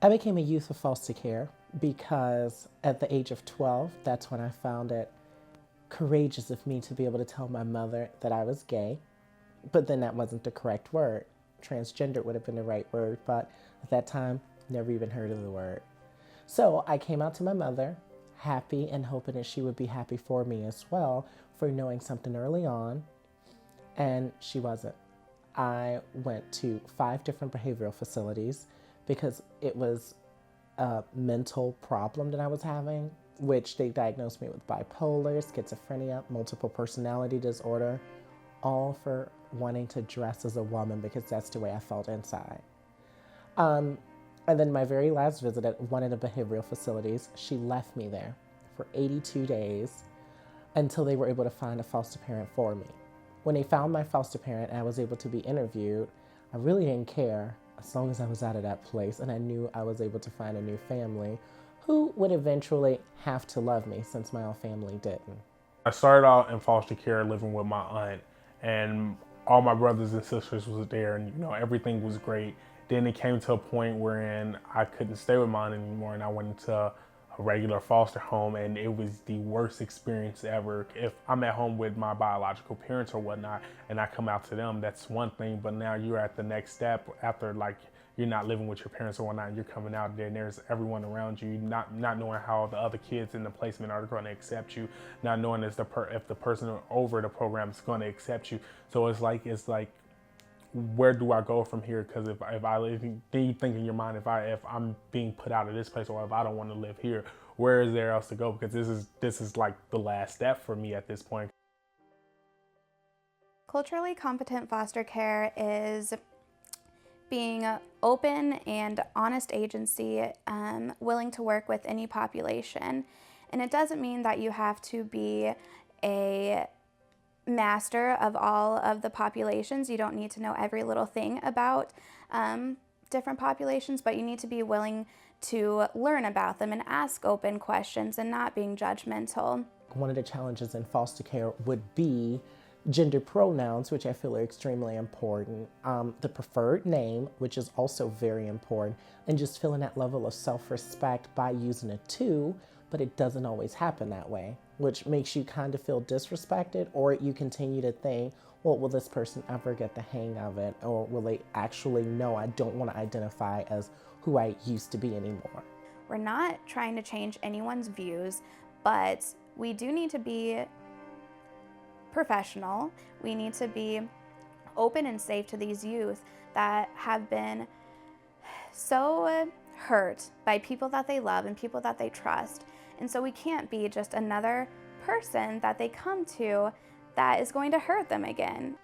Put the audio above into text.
I became a youth of foster care because at the age of 12, that's when I found it courageous of me to be able to tell my mother that I was gay. But then that wasn't the correct word. Transgender would have been the right word, but at that time, never even heard of the word. So I came out to my mother, happy and hoping that she would be happy for me as well for knowing something early on, and she wasn't. I went to 5 different behavioral facilities because it was a mental problem that I was having, which they diagnosed me with bipolar, schizophrenia, multiple personality disorder, all for wanting to dress as a woman because that's the way I felt inside. And then my very last visit at one of the behavioral facilities, she left me there for 82 days until they were able to find a foster parent for me. When they found my foster parent and I was able to be interviewed, I really didn't care as long as I was out of that place and I knew I was able to find a new family who would eventually have to love me since my own family didn't. I started out in foster care living with my aunt, and all my brothers and sisters was there, and everything was great. Then it came to a point wherein I couldn't stay with mine anymore, and I went into a regular foster home, and it was the worst experience ever. If I'm at home with my biological parents or whatnot, and I come out to them, that's one thing. But now you're at the next step after, like, you're not living with your parents or whatnot, and you're coming out there and there's everyone around you, not knowing how the other kids in the placement are going to accept you, not knowing if the person over the program is going to accept you. So it's like, where do I go from here? Because if then you think in your mind, if I'm being put out of this place, or if I don't want to live here, where is there else to go? Because this is like the last step for me at this point. Culturally competent foster care is being an open and honest agency, willing to work with any population. And it doesn't mean that you have to be a master of all of the populations. You don't need to know every little thing about different populations, but you need to be willing to learn about them and ask open questions and not being judgmental. One of the challenges in foster care would be gender pronouns, which I feel are extremely important, the preferred name, which is also very important, and just feeling that level of self-respect by using a to, but it doesn't always happen that way, which makes you kind of feel disrespected, or you continue to think, well, will this person ever get the hang of it, or will they actually know I don't want to identify as who I used to be anymore? We're not trying to change anyone's views, but we do need to be professional. We need to be open and safe to these youth that have been so hurt by people that they love and people that they trust. And so we can't be just another person that they come to that is going to hurt them again.